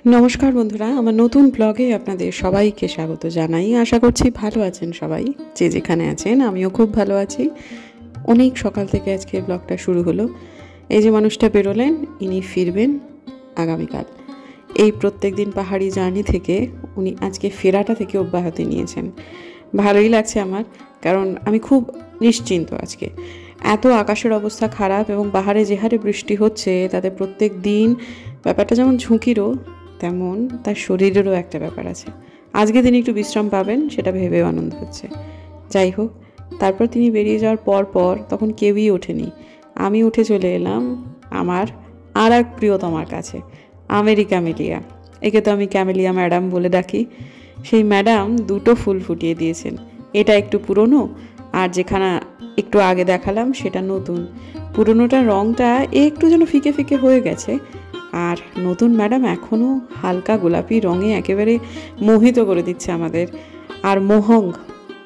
নমস্কার বন্ধুরা, আমার নতুন ব্লগে আপনাদের সবাইকে স্বাগত জানাই। আশা করছি ভালো আছেন সবাই, যে যেখানে আছেন। আমিও খুব ভালো আছি। অনেক সকাল থেকে আজকে ব্লগটা শুরু হলো। এই যে মানুষটা বেরোলেন, ইনি ফিরবেন আগামীকাল। এই প্রত্যেক দিন পাহাড়ি জার্নি থেকে উনি আজকে ফেরাটা থেকে অব্যাহতি নিয়েছেন। ভালোই লাগছে আমার, কারণ আমি খুব নিশ্চিন্ত আজকে। এত আকাশের অবস্থা খারাপ এবং পাহাড়ে যে হারে বৃষ্টি হচ্ছে, তাতে প্রত্যেক দিন ব্যাপারটা যেমন ঝুঁকিরও, তেমন তার শরীরেরও একটা ব্যাপার আছে। আজকে তিনি একটু বিশ্রাম পাবেন, সেটা ভেবেও আনন্দ হচ্ছে। যাই হোক, তারপর তিনি বেরিয়ে যাওয়ার পর তখন কেউই ওঠেনি। আমি উঠে চলে এলাম আমার আর এক প্রিয়তমার কাছে, আমেরিকা মেলিয়া। একে তো আমি ক্যামেলিয়া ম্যাডাম বলে ডাকি। সেই ম্যাডাম দুটো ফুল ফুটিয়ে দিয়েছেন। এটা একটু পুরনো, আর যেখানে একটু আগে দেখালাম সেটা নতুন। পুরনোটার রঙটা একটু যেন ফিকে ফিকে হয়ে গেছে, আর নতুন ম্যাডাম এখনও হালকা গোলাপি রঙে একেবারে মোহিত করে দিচ্ছে আমাদের। আর মোহং,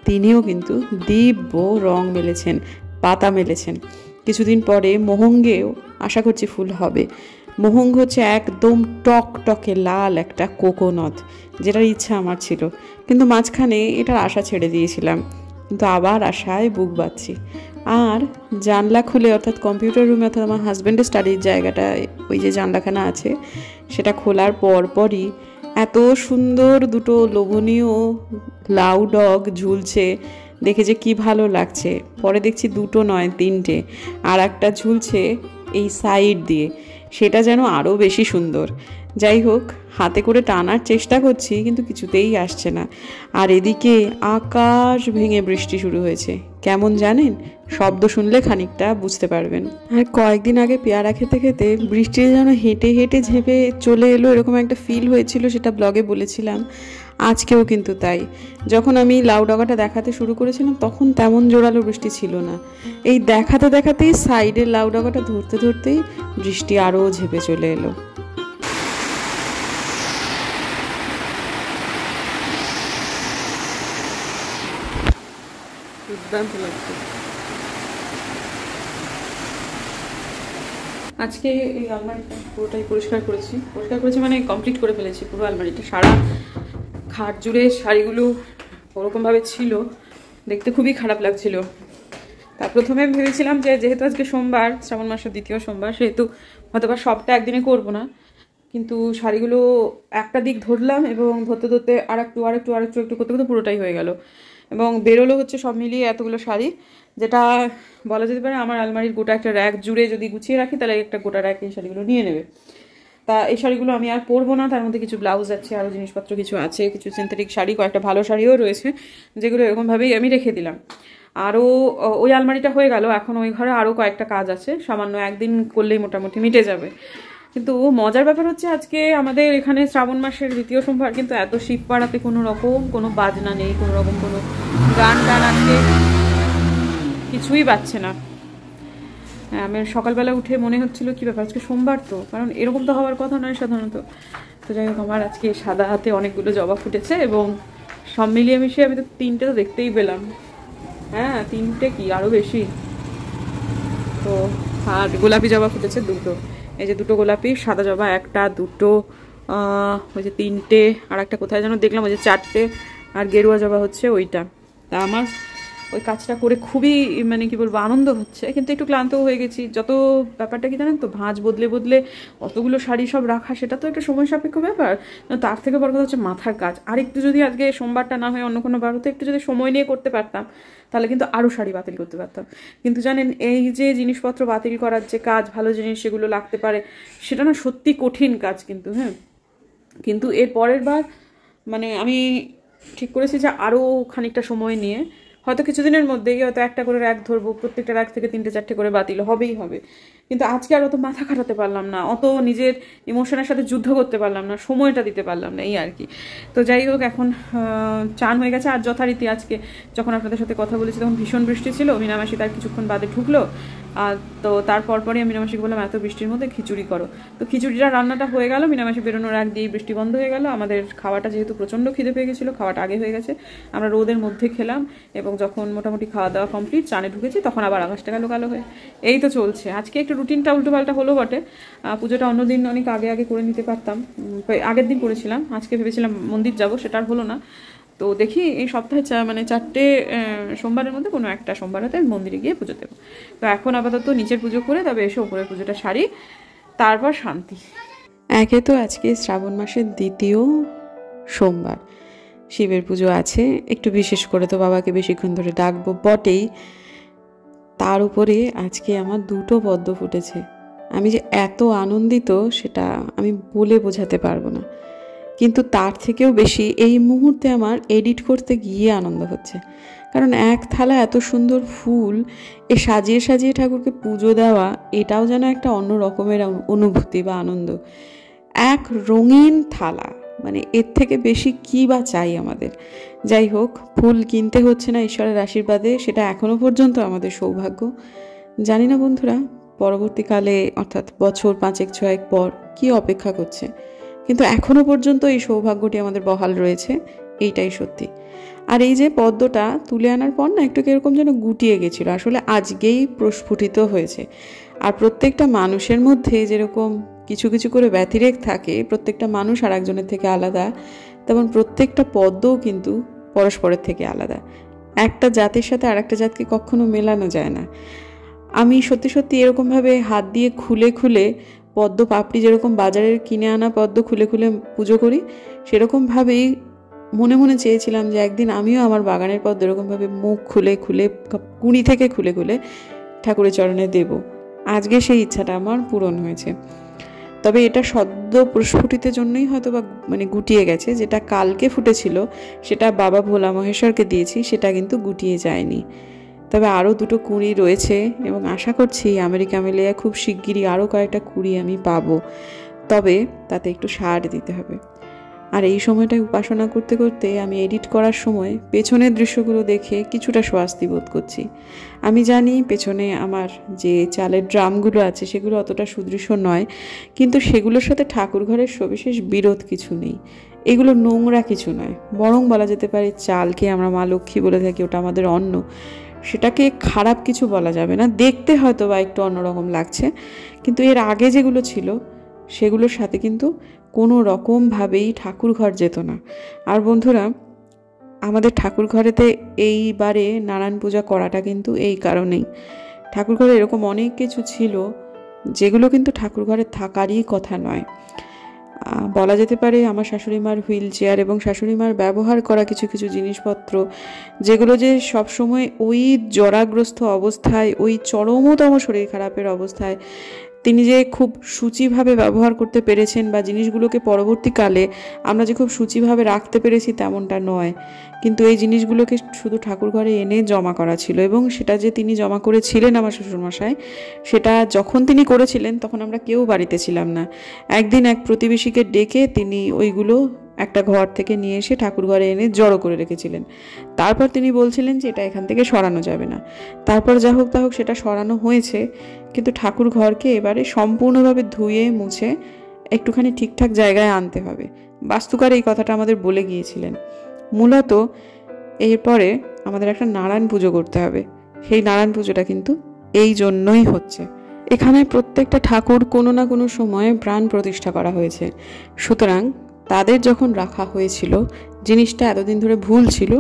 তিনিও কিন্তু দিব্য রং মেলেছেন, পাতা মেলেছেন। কিছুদিন পরে মোহঙ্গেও আশা করছি ফুল হবে। মোহঙ্গ হচ্ছে একদম টক টকে লাল একটা কোকোনট, যেটার ইচ্ছা আমার ছিল, কিন্তু মাঝখানে এটার আশা ছেড়ে দিয়েছিলাম। কিন্তু আবার আশায় বুক বাঁধছি। আর জানলা খুলে, অর্থাৎ কম্পিউটার রুমে, অর্থাৎ আমার হাজব্যান্ডের স্টাডির জায়গাটা, ওই যে জানলাখানা আছে, সেটা খোলার পরই এত সুন্দর দুটো লোভনীয় লাউ ডগ ঝুলছে। দেখে যে কি ভালো লাগছে। পরে দেখছি দুটো নয়, তিনটে, আর একটা ঝুলছে এই সাইড দিয়ে, সেটা যেন আরও বেশি সুন্দর। যাই হোক, হাতে করে টানার চেষ্টা করছি, কিন্তু কিছুতেই আসছে না। আর এদিকে আকাশ ভেঙে বৃষ্টি শুরু হয়েছে। কেমন জানেন? শব্দ শুনলে খানিকটা বুঝতে পারবেন। আর কয়েকদিন আগে পেয়ারা খেতে খেতে বৃষ্টি যেন হেঁটে হেঁটে ঝেঁপে চলে এলো, এরকম একটা ফিল হয়েছিল, সেটা ব্লগে বলেছিলাম। আজকেও কিন্তু তাই। যখন আমি লাউ ডগাটা দেখাতে শুরু করেছিলাম, তখন তেমন জোরালো বৃষ্টি ছিল না। এই দেখাতে দেখাতেই সাইডের লাউ ডগাটা ধরতে ধরতেই বৃষ্টি আরও ঝেঁপে চলে এলো। দুর্দান্ত লাগছে। আজকে এই আলমারিটা পুরোটাই পরিষ্কার করেছি মানে কমপ্লিট করে ফেলেছি পুরো আলমারিটা। সারা খাট জুড়ে শাড়িগুলো ওরকমভাবে ছিল, দেখতে খুবই খারাপ লাগছিল। তা প্রথমে ভেবেছিলাম যে যেহেতু আজকে সোমবার, শ্রাবণ মাসের দ্বিতীয় সোমবার, সেহেতু হয়তো বা সবটা একদিনে করবো না। কিন্তু শাড়িগুলো একটা দিক ধরলাম, এবং ধরতে ধরতে আর একটু করতে করতে পুরোটাই হয়ে গেল। এবং বেরোলো হচ্ছে সব মিলিয়ে এতগুলো শাড়ি, যেটা বলা যেতে পারে আমার আলমারির গোটা একটা র্যাক জুড়ে যদি গুছিয়ে রাখি, তাহলে একটা গোটা র্যাক এই শাড়িগুলো নিয়ে নেবে। তা এই শাড়িগুলো আমি আর পরবো না। তার মধ্যে কিছু ব্লাউজ আছে, আরও জিনিসপত্র কিছু আছে, কিছু সিনথেটিক শাড়ি, কয়েকটা ভালো শাড়িও রয়েছে, যেগুলো এরকমভাবেই আমি রেখে দিলাম। আরও ওই আলমারিটা হয়ে গেল। এখন ওই ঘরে আরও কয়েকটা কাজ আছে, সামান্য একদিন করলেই মোটামুটি মিটে যাবে। কিন্তু মজার ব্যাপার হচ্ছে, আজকে আমাদের এখানে শ্রাবণ মাসের দ্বিতীয় সোমবার, কিন্তু এত শিব পাড়াতে কোনো রকম কোনো বাজনা নেই, কোনো রকম কোনো গান টান আজকে কিছুই বাজছে না। আমার সকালবেলা উঠে মনে হচ্ছিল কি ব্যাপার, আজকে সোমবার তো, কারণ এরকম তো হওয়ার কথা নয় সাধারণত। তো যাই হোক, আমার আজকে সাদা হাতে অনেকগুলো জবা ফুটেছে, এবং সব মিলিয়ে মিশিয়ে আমি তো তিনটে তো দেখতেই পেলাম। হ্যাঁ, তিনটে কি আরও বেশি। তো আর গোলাপি জবা ফুটেছে দুটো। এই যে দুটো গোলাপি, সাদা জবা একটা, দুটো, ওই যে তিনটে, আর একটা কোথায় যেন দেখলাম, ওই যে চারটে, আর গেরুয়া জবা হচ্ছে ওইটা। তা আমার ওই কাজটা করে খুবই মানে কি বলবো, আনন্দ হচ্ছে, কিন্তু একটু ক্লান্তও হয়ে গেছি। যত ব্যাপারটা কি জানেন তো, ভাঁজ বদলে বদলে অতগুলো শাড়ি সব রাখা, সেটা তো একটা সময় সাপেক্ষ ব্যাপার। তার থেকে বড় কথা হচ্ছে মাথার কাজ। আর একটু যদি আজকে সোমবারটা না হয় অন্য কোনো বার হতো, একটু যদি সময় নিয়ে করতে পারতাম, তাহলে কিন্তু আরও শাড়ি বাতিল করতে পারতাম। কিন্তু জানেন, এই যে জিনিসপত্র বাতিল করার যে কাজ, ভালো জিনিস সেগুলো লাগতে পারে, সেটা না সত্যি কঠিন কাজ কিন্তু। হ্যাঁ, কিন্তু এর পরের বার মানে আমি ঠিক করেছি যে আরও খানিকটা সময় নিয়ে, হয়তো কিছুদিনের মধ্যেই হয়তো একটা করে র্যাক ধরবো, প্রত্যেকটা র্যাক থেকে তিনটে চারটে করে বাতিল হবেই হবে। কিন্তু আজকে আর অত মাথা খাটাতে পারলাম না, অত নিজের ইমোশনের সাথে যুদ্ধ করতে পারলাম না, সময়টা দিতে পারলাম না, এই আর কি। তো যাই হোক, এখন চান হয়ে গেছে। আর যথারীতি আজকে যখন আপনাদের সাথে কথা বলেছি, তখন ভীষণ বৃষ্টি ছিল। মিনামাসি তার কিছুক্ষণ বাদে ঢুকলো, আর তো তারপর পরে আমি মিনামাসিকে বললাম এত বৃষ্টির মধ্যে খিচুড়ি করো। তো খিচুড়িটা রান্নাটা হয়ে গেল, মিনামাসি বেরোনোর আগ দিয়ে বৃষ্টি বন্ধ হয়ে গেল। আমাদের খাওয়াটা যেহেতু প্রচণ্ড খিদে পেয়ে গেছিলো, খাওয়াটা আগে হয়ে গেছে, আমরা রোদের মধ্যে খেলাম এবং যখন মোটামুটি খাওয়া দাওয়া কমপ্লিট চানে ঢুকেছি তখন আবার আকাশটা কালো কালো হয়ে এই তো চলছে। আজকে একটু রুটিনটা উল্টোপাল্টা হলো বটে, পুজোটা অন্যদিন অনেক আগে আগে করে নিতে পারতাম, আগের দিন করেছিলাম, আজকে ভেবেছিলাম মন্দির যাব, সেটা আর হলো না। তো দেখি এই সপ্তাহে মানে 4টে সোমবারের মধ্যে কোনো একটা সোমবার হতে আমি মন্দিরে গিয়ে পুজো দেবো। তো এখন আপাতত নিচের পুজো করে তবে এসে ওপরের পুজোটা সারি, তারপর শান্তি। একে তো আজকে শ্রাবণ মাসের 2য় সোমবার, শিবের পুজো আছে, একটু বিশেষ করে তো বাবাকে বেশিক্ষণ ধরে ডাকবো বটেই। তার উপরে আজকে আমার 2টো পদ্ম ফুটেছে। আমি যে এত আনন্দিত সেটা আমি বলে বোঝাতে পারবো না, কিন্তু তার থেকেও বেশি এই মুহূর্তে আমার এডিট করতে গিয়ে আনন্দ হচ্ছে। কারণ এক থালা এত সুন্দর ফুল সাজিয়ে সাজিয়ে ঠাকুরকে পুজো দেওয়া, এটাও যেন একটা অন্য রকমের অনুভূতি বা আনন্দ। এক রঙিন থালা, মানে এর থেকে বেশি কী বা চাই আমাদের। যাই হোক, ফুল কিনতে হচ্ছে না ঈশ্বরের আশীর্বাদে, সেটা এখনও পর্যন্ত আমাদের সৌভাগ্য। জানি না বন্ধুরা পরবর্তীকালে অর্থাৎ বছর 5-6 পর কি অপেক্ষা করছে, কিন্তু এখনও পর্যন্ত এই সৌভাগ্যটি আমাদের বহাল রয়েছে, এইটাই সত্যি। আর এই যে পদ্মটা তুলে আনার পর না একটু এরকম যেন গুটিয়ে গেছিলো, আসলে আজকেই প্রস্ফুটিত হয়েছে। আর প্রত্যেকটা মানুষের মধ্যে যেরকম কিছু কিছু করে ব্যতিরেক থাকে, প্রত্যেকটা মানুষ আর একজনের থেকে আলাদা, তেমন প্রত্যেকটা পদ্মও কিন্তু পরস্পরের থেকে আলাদা। একটা জাতির সাথে আর একটা জাতকে কখনো মেলানো যায় না। আমি সত্যি সত্যি এরকমভাবে হাত দিয়ে খুলে খুলে পদ্ম পাপড়ি, যেরকম বাজারের কিনে আনা পদ্ম খুলে খুলে পুজো করি, সেরকমভাবেই মনে মনে চেয়েছিলাম যে একদিন আমিও আমার বাগানের পদ্ম এরকমভাবে মুখ খুলে খুলে, কুঁড়ি থেকে খুলে খুলে ঠাকুরের চরণে দেব। আজকে সেই ইচ্ছাটা আমার পূরণ হয়েছে। তবে এটা সদ্য প্রস্ফুটিতের জন্যই হয়তো বা মানে গুটিয়ে গেছে। যেটা কালকে ফুটেছিল সেটা বাবা ভোলা মহেশ্বরকে দিয়েছি, সেটা কিন্তু গুটিয়ে যায়নি। তবে আরও 2টো কুঁড়ি রয়েছে এবং আশা করছি আমেরিকা মেলিয়া খুব শিগগিরই আরও কয়েকটা কুঁড়ি আমি পাবো। তবে তাতে একটু সার দিতে হবে। আর এই সময়টায় উপাসনা করতে করতে আমি এডিট করার সময় পেছনের দৃশ্যগুলো দেখে কিছুটা স্বস্তি বোধ করছি। আমি জানি পেছনে আমার যে চালের ড্রামগুলো আছে সেগুলো অতটা সুদৃশ্য নয়, কিন্তু সেগুলোর সাথে ঠাকুর ঘরের সবিশেষ বিরোধ কিছু নেই। এগুলো নোংরা কিছু নয়, বরং বলা যেতে পারে চালকে আমরা মা লক্ষ্মী বলে থাকি, ওটা আমাদের অন্ন, সেটাকে খারাপ কিছু বলা যাবে না। দেখতে হয়তো বা একটু অন্যরকম লাগছে, কিন্তু এর আগে যেগুলো ছিল সেগুলোর সাথে কিন্তু কোনো রকমভাবেই ঠাকুর ঘর যেত না। আর বন্ধুরা, আমাদের ঠাকুর ঘরেতে এইবারে নারায়ণ পূজা করাটা কিন্তু এই কারণেই, ঠাকুর ঘরে এরকম অনেক কিছু ছিল যেগুলো কিন্তু ঠাকুর ঘরে থাকারই কথা নয়। বলা যেতে পারে আমার শাশুড়ি মার হুইল চেয়ার এবং শাশুড়ি মার ব্যবহার করা কিছু কিছু জিনিসপত্র, যেগুলো যে সবসময় ওই জরাগ্রস্ত অবস্থায়, ওই চরমতম শরীর খারাপের অবস্থায় তিনি যে খুব সূচিভাবে ব্যবহার করতে পেরেছেন, বা জিনিসগুলোকে পরবর্তীকালে আমরা যে খুব সূচিভাবে রাখতে পেরেছি তেমনটা নয়। কিন্তু এই জিনিসগুলোকে শুধু ঠাকুর ঘরে এনে জমা করা ছিল, এবং সেটা যে তিনি জমা করেছিলেন আমার শ্বশুরমশাই, সেটা যখন তিনি করেছিলেন তখন আমরা কেউ বাড়িতে ছিলাম না। একদিন এক প্রতিবেশীকে ডেকে তিনি ওইগুলো একটা ঘর থেকে নিয়ে এসে ঠাকুর ঘরে এনে জড়ো করে রেখেছিলেন। তারপর তিনি বলছিলেন যে এটা এখান থেকে সরানো যাবে না। তারপর যা হোক তা হোক সেটা সরানো হয়েছে, কিন্তু ঠাকুর ঘরকে এবারে সম্পূর্ণভাবে ধুয়ে মুছে একটুখানি ঠিকঠাক জায়গায় আনতে হবে। বাস্তুকার এই কথাটা আমাদের বলে গিয়েছিলেন। মূলত এরপরে আমাদের একটা নারায়ণ পুজো করতে হবে। সেই নারায়ণ পুজোটা কিন্তু এই জন্যই হচ্ছে। এখানে প্রত্যেকটা ঠাকুর কোনো না কোনো সময়ে প্রাণ প্রতিষ্ঠা করা হয়েছে, সুতরাং তাদের যখন রাখা হয়েছিল জিনিসটা এতদিন ধরে ভুল ছিল,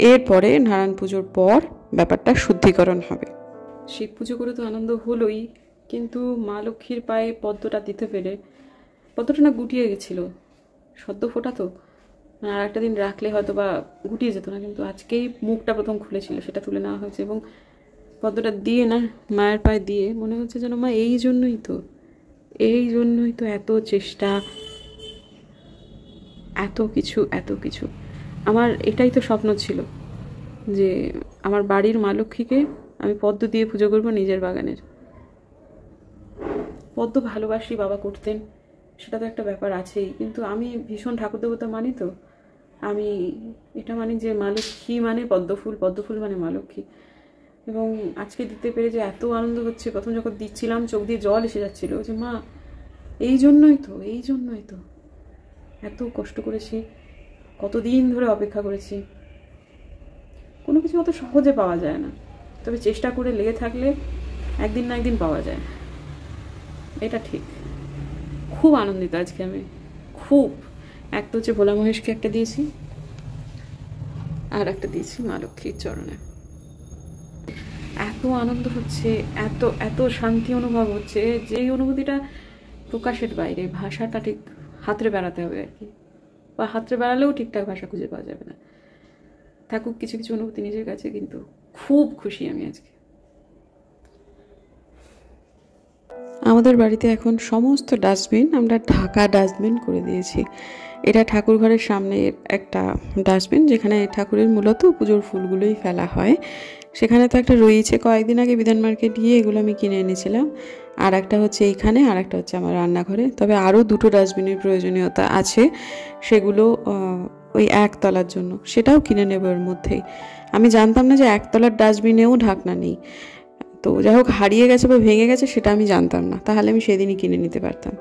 এরপরে নারায়ণ পুজোর পর ব্যাপারটা শুদ্ধিকরণ হবে। শিব পুজো করে তো আনন্দ হলোই, কিন্তু মা লক্ষ্মীর পায়ে পদ্মটা দিতে পেরে, পদ্মটা না গুটিয়ে গেছিলো, সদ্য ফোটা তো, আর একটা দিন রাখলে হয়তো বা গুটিয়ে যেত না, কিন্তু আজকেই মুখটা প্রথম খুলেছিল, সেটা তুলে নেওয়া হয়েছে এবং পদ্মটা দিয়ে না মায়ের পায়ে দিয়ে মনে হচ্ছে যেন মা এই জন্যই তো এত চেষ্টা, এত কিছু। আমার এটাই তো স্বপ্ন ছিল যে আমার বাড়ির মা লক্ষ্মীকে আমি পদ্ম দিয়ে পুজো করবো নিজের বাগানের। পদ্ম ভালোবাসি, বাবা করতেন, সেটা তো একটা ব্যাপার আছেই, কিন্তু আমি ভীষণ ঠাকুর দেবতা মানি, তো আমি এটা মানি যে মা লক্ষ্মী মানে পদ্মফুল, পদ্মফুল মানে মা লক্ষ্মী। এবং আজকে দিতে পেরে যে এত আনন্দ হচ্ছে, প্রথম যখন দিচ্ছিলাম চোখ দিয়ে জল এসে যাচ্ছিল যে মা এই জন্যই তো এত কষ্ট করেছি, কতদিন ধরে অপেক্ষা করেছি। কোনো কিছু অত সহজে পাওয়া যায় না, তবে চেষ্টা করে লেগে থাকলে একদিন না একদিন পাওয়া যায়, এটা ঠিক। খুব আনন্দিত আজকে আমি, খুব। এক তো হচ্ছে ভোলা মহেশকে একটা দিয়েছি, আর একটা দিয়েছি মা লক্ষ্মীর চরণে। এত আনন্দ হচ্ছে, এত এত শান্তি অনুভব হচ্ছে, যে অনুভূতিটা প্রকাশের বাইরে, ভাষাটা ঠিক হাতড়ে বেড়াতে হবে আর কি, বা হাতড়ে বেড়ালেও ঠিকঠাক ভাষা খুঁজে পাওয়া যাবে না। থাকুক কিছু কিছু অনুভূতি নিজের কাছে, কিন্তু খুব খুশি আমি আজকে। আমাদের বাড়িতে এখন সমস্ত ডাস্টবিন আমরা ঢাকা ডাস্টবিন করে দিয়েছি। এটা ঠাকুর ঘরের সামনে একটা ডাস্টবিন, যেখানে ঠাকুরের মূলত পুজোর ফুলগুলোই ফেলা হয়। সেখানে তো একটা রয়েছে, কয়েকদিন আগে বিধান মার্কেট গিয়ে এগুলো আমি কিনে এনেছিলাম। আর একটা হচ্ছে এইখানে, আর একটা হচ্ছে আমার রান্নাঘরে। তবে আরও দুটো ডাস্টবিনের প্রয়োজনীয়তা আছে, সেগুলো ওই একতলার জন্য, সেটাও কিনে নেব এর মধ্যেই। আমি জানতাম না যে একতলার ডাস্টবিনেও ঢাকনা নেই, তো যাই হোক হারিয়ে গেছে বা ভেঙে গেছে সেটা আমি জানতাম না, তাহলে আমি সেদিনই কিনে নিতে পারতাম।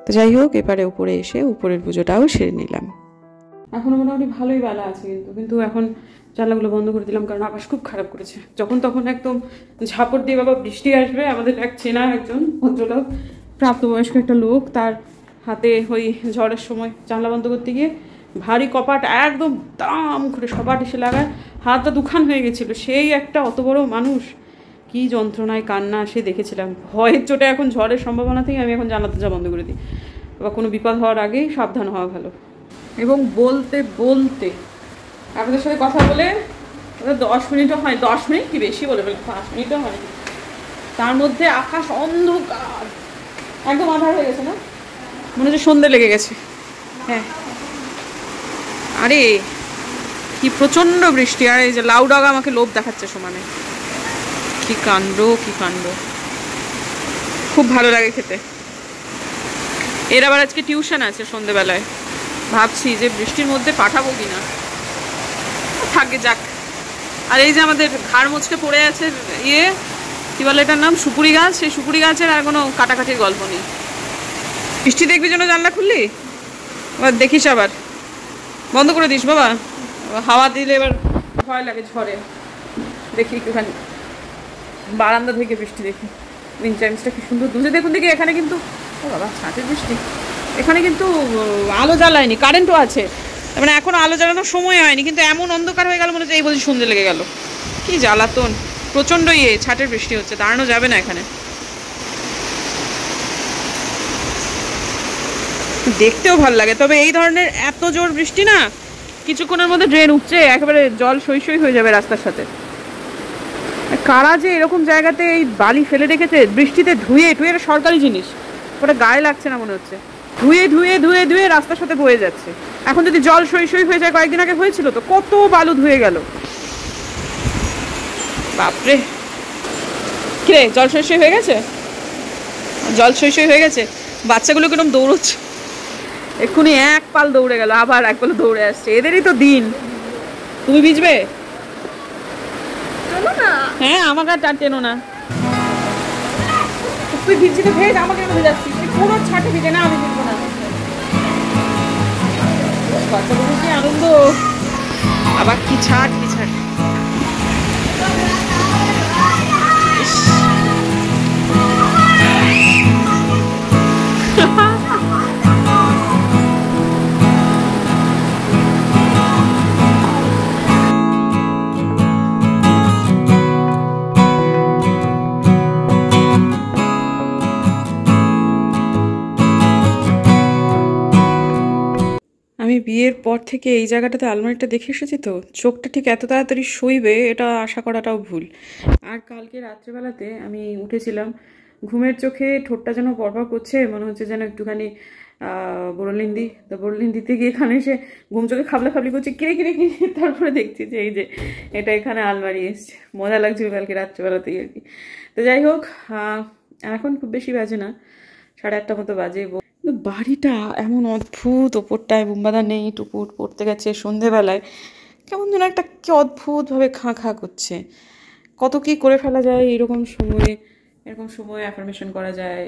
তো যাই হোক এবারে উপরে এসে উপরের পুজোটাও সেরে নিলাম। এখনও মোটামুটি ভালোই বেলা আছে, কিন্তু এখন জানলাগুলো বন্ধ করে দিলাম, কারণ আকাশ খুব খারাপ করেছে। যখন তখন একদম ঝাপড় দিয়ে বাবা বৃষ্টি আসবে। আমাদের এক চেনা একজন ভদ্রলোক, প্রাপ্তবয়স্ক একটা লোক, তার হাতে ওই ঝড়ের সময় জানলা বন্ধ করতে গিয়ে ভারী কপাট একদম দাম করে সপাট এসে লাগায়, হাতটা দুখান হয়ে গেছিলো। সেই একটা অত বড় মানুষ, কি যন্ত্রণায় কান্না সে দেখেছিলাম। ভয়ের চোটে এখন ঝড়ের সম্ভাবনা থেকে আমি এখন জানলা দরজা বন্ধ করে দিই, বা কোনো বিপদ হওয়ার আগেই সাবধান হওয়া ভালো। এবং বলতে বলতে আপনাদের সাথে কথা বলে 10 মিনিটও হয়, 10 মিনিট কি বেশি বলে 5 মিনিটও হয়, তার মধ্যে আকাশ অন্ধকার একদম আঁধার হয়ে গেছে। না মনে হচ্ছে সন্ধে লেগে গেছে। হ্যাঁ, আরে কি প্রচন্ড বৃষ্টি, আর এই যে লাউ ডাগা আমাকে লোভ দেখাচ্ছে সমানে। কি কাণ্ড, কি কাণ্ড, খুব ভালো লাগে খেতে। এর আবার আজকে টিউশন আছে সন্ধেবেলায়, ভাবছি যে বৃষ্টির মধ্যে পাঠাবো কিনা, থাকে যাক। আর এই যে আমাদের ঘাড় মুচকে পড়ে আছে কি বলে এটার নাম, সুপুরি গাছ, সেই সুপুরি গাছের আর কোনো কাটাকাটির গল্প নেই। বৃষ্টি দেখবি জন্য জানলা খুললি, এবার দেখিস আবার বন্ধ করে দিস বাবা, হাওয়া দিলে এবার ভয় লাগে ঝড়ে। দেখি একটুখানি বারান্দা থেকে বৃষ্টি দেখি, উইন্ড চাইমসটা কি সুন্দর দুলছে দেখুন। দেখি এখানে কিন্তু, ও বাবা ছাঁচের বৃষ্টি, এখানে কিন্তু আলো জ্বালায়নি, কারেন্টও আছে, মানে এখনো আলো জ্বালানোর সময় হয়নি, কিন্তু এমন অন্ধকার হয়ে গেল মনে হচ্ছে এই বলছি সন্ধ্যে লেগে গেল। কি জ্বালাতন, প্রচণ্ড ছাটের বৃষ্টি হচ্ছে, দাঁড়ানো যাবে না এখানে। দেখতেও ভাল লাগে, তবে এই ধরনের এত জোর বৃষ্টি না, কিছুক্ষণের মধ্যে ড্রেন উঠছে, একেবারে জল সই সই হয়ে যাবে রাস্তার সাথে। কারা যে এরকম জায়গাতে এই বালি ফেলে রেখেছে বৃষ্টিতে ধুয়ে ধুয়ে, সরকারি জিনিস, ওটা গায়ে লাগছে না মনে হচ্ছে, ধুয়ে ধুয়ে ধুয়ে ধুয়ে রাস্তার সাথে বয়ে যাচ্ছে। এখন যদি জল সই সই হয়ে যায়, কয়েকদিন আগে হয়েছিল তো, কত বালু ধুয়ে গেল, বাপরে। কিরে জল সই সই হয়ে গেছে, জল সই সই হয়ে গেছে, বাচ্চাগুলো কিরকম দৌড়চ্ছে, এক্ষুনি এক পাল দৌড়ে গেল, আবার এক পাল দৌড়ে আসছে, এদেরই তো দিন। তুমি ভিজবে? হ্যাঁ, আমাকে আর টেনো না, তুই ভিজছি তো ভেজ, আমাকে ভিজে যাচ্ছিস, পুরো ছাটে ভিজে না, আমি ভিজবো না। বাচ্চাগুলো কি আনন্দ, আবার কি ছাট কি ছাট। আমি বিয়ের পর থেকে এই জায়গাটাতে আলমারিটা দেখে এসেছি, তো চোখটা ঠিক এত তাড়াতাড়ি সইবে এটা আশা করাটাও ভুল। আর কালকে রাত্রেবেলাতে আমি উঠেছিলাম, ঘুমের চোখে ঠোঁটটা যেন পরপর করছে, মনে হচ্ছে যেন একটুখানি বড়লিন দিই। তো বড়লিন দিতে গিয়ে এখানে এসে ঘুম চোখে খাবলা খাবলি করছে, কিরে কিরে কিরে, তারপরে দেখছি যে এই যে এটা এখানে আলমারি এসছে। মজা লাগছিল কালকে রাত্রেবেলাতেই আর কি। তো যাই হোক, এখন খুব বেশি বাজে না, 8:30 মতো বাজে। বাড়িটা এমন অদ্ভুত, ওপরটায় বুম্বাদা নেই, টুকুর পড়তে গেছে সন্ধেবেলায়, কেমন যেন একটা কি অদ্ভুতভাবে খাঁ খাঁ করছে, কত কী করে ফেলা যায় এরকম সময়ে অ্যাফার্মেশন করা যায়,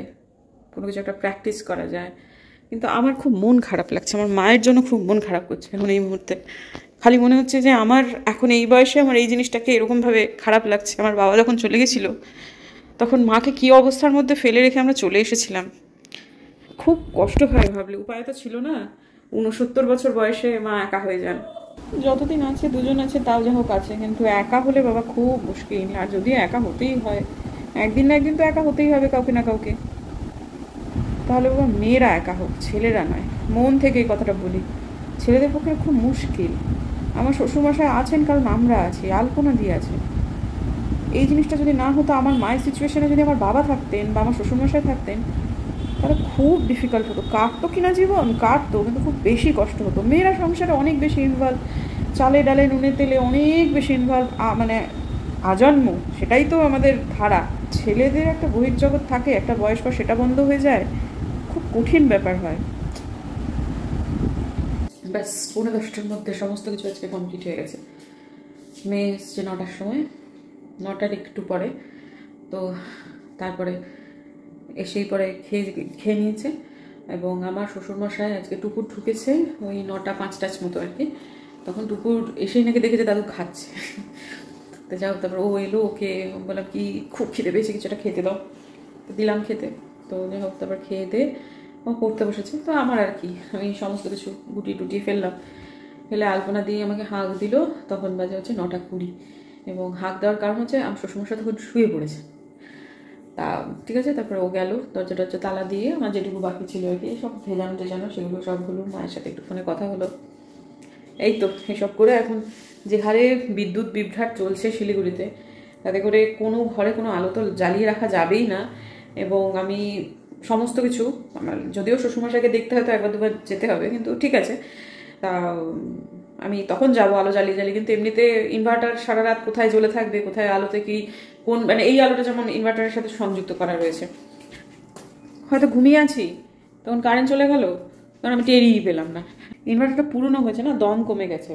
কোনো কিছু একটা প্র্যাকটিস করা যায়। কিন্তু আমার খুব মন খারাপ লাগছে, আমার মায়ের জন্য খুব মন খারাপ করছে এখন এই মুহূর্তে। খালি মনে হচ্ছে যে আমার এখন এই বয়সে আমার এই জিনিসটাকে এরকমভাবে খারাপ লাগছে। আমার বাবা যখন চলে গেছিলো তখন মাকে কী অবস্থার মধ্যে ফেলে রেখে আমরা চলে এসেছিলাম। খুব কষ্ট হয় ভাবলে, উপায় তো ছিল না। 69 বছর বয়সে মা একা হয়ে যান। যতদিন আছে দুজন আছে তাও যা হোক আছে, কিন্তু একা হলে বাবা খুব মুশকিল। আর যদিও একা হতেই হয়, একদিন না একদিন তো একা হতেই হবে কাউকে না কাউকে, তাহলে বাবা মেয়েরা একা হোক, ছেলেরা নয়। মন থেকে এই কথাটা বলি, ছেলেদের পক্ষে খুব মুশকিল। আমার শ্বশুরমশাই আছেন কারণ আমরা আছি, আলপনা দিয়ে আছে। এই জিনিসটা যদি না হতো, আমার মায়ের সিচুয়েশনে যদি আমার বাবা থাকতেন বা আমার শ্বশুরমশাই থাকতেন, তাহলে খুব ডিফিকাল্ট হতো। কাটতো কিনা জীবন, কাটতো, কিন্তু খুব বেশি কষ্ট হতো। মেয়েরা সংসারে অনেক বেশি ইনভলভ, চালে ডালে নুনে তেলে অনেক বেশি ইনভলভ, মানে আজন্ম, সেটাই তো আমাদের ধারা। ছেলেদের একটা বহির্জগৎ থাকে, একটা বয়স পর সেটা বন্ধ হয়ে যায়, খুব কঠিন ব্যাপার হয়। ব্যাস 9:30টার মধ্যে সমস্ত কিছু আজকে কমপ্লিট হয়ে গেছে। মেয়ে এসছে 9টার সময়, 9টার একটু পরে। তো তারপরে এসেই পরে খেয়ে নিয়েছে। এবং আমার শ্বশুরমশাই আজকে টুকুর ঢুকেছে ওই 9টা 5টার মতো আর কি। তখন টুকুর এসেই নাকি দেখেছে দাদু খাচ্ছে। তো যাও, তারপর ও এলো, ওকে বললাম কি খুব খিদে পেয়েছে, কিছু একটা খেতে দাও, তো দিলাম খেতে। তো যাই হোক, তারপর খেয়ে দিয়ে ও পড়তে বসেছে। তো আমার আর কি, আমি সমস্ত কিছু গুটিয়ে ফেললাম। ফেলে আলপনা দিয়ে আমাকে হাঁক দিল, তখন বাজে হচ্ছে 9টা 20। এবং হাঁক দেওয়ার কারণ হচ্ছে আমার শ্বশুরমশাই তখন শুয়ে পড়েছে। তা ঠিক আছে, তারপরে ও গেল, দরজা তালা দিয়ে আমার যেটুকু বাকি ছিল আর কি, সব ভেজানো সেগুলো সব হলো। মায়ের সাথে একটু ফোনে কথা হলো। এই তো এসব করে এখন যে হারে বিদ্যুৎ বিভ্রাট চলছে শিলিগুড়িতে, তাতে করে কোনো ঘরে কোনো আলো তো জ্বালিয়ে রাখা যাবেই না। এবং আমি সমস্ত কিছু, আমার যদিও শ্বশুরমশাইকে দেখতে হয়তো একবার দুবার যেতে হবে, কিন্তু ঠিক আছে, তা আমি তখন যাবো আলো জ্বালিয়ে। কিন্তু এমনিতে ইনভার্টার সারা রাত কোথায় জ্বলে থাকবে, কোথায় আলোতে কি কোন, মানে এই আলোটা যেমন ইনভার্টারের সাথে সংযুক্ত করা রয়েছে, হয়তো ঘুমিয়ে আছি তখন কারেন্ট চলে গেল, তখন আমি টেরই পেলাম না। ইনভার্টারটা পুরনো হয়েছে না, দম কমে গেছে,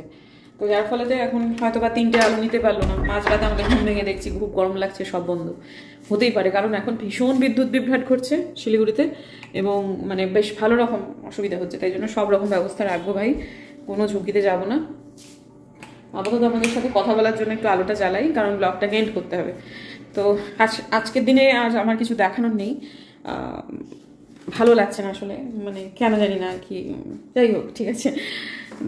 তো যার ফলেতে এখন হয়তো বা 3টে আলো নিতে পারলো না। মাঝরাতে আমাকে ঘুম ভেঙে দেখছি খুব গরম লাগছে, সব বন্ধ। হতেই পারে, কারণ এখন ভীষণ বিদ্যুৎ বিভ্রাট ঘটছে শিলিগুড়িতে, এবং মানে বেশ ভালো রকম অসুবিধা হচ্ছে। তাই জন্য সব রকম ব্যবস্থা রাখবো ভাই, কোনো ঝুঁকিতে যাব না। আপাতত আমাদের সাথে কথা বলার জন্য একটু আলোটা জ্বালাই, কারণ ব্লগটাকে এন্ড করতে হবে। তো আজকের দিনে আজ আমার কিছু দেখানোর নেই, ভালো লাগছে না আসলে, মানে কেন জানি না আর কি। যাই হোক, ঠিক আছে,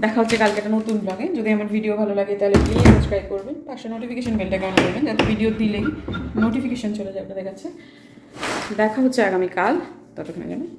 দেখা হচ্ছে কালকে একটা নতুন ব্লগে। যদি আমার ভিডিও ভালো লাগে তাহলে প্লিজ সাবস্ক্রাইব করবেন, পাশে নোটিফিকেশন বেলটাকে অন করবেন, যাতে ভিডিও দিলেই নোটিফিকেশন চলে যায় আপনাদের কাছে। দেখা হচ্ছে আগামীকাল, ততক্ষণে জানেন।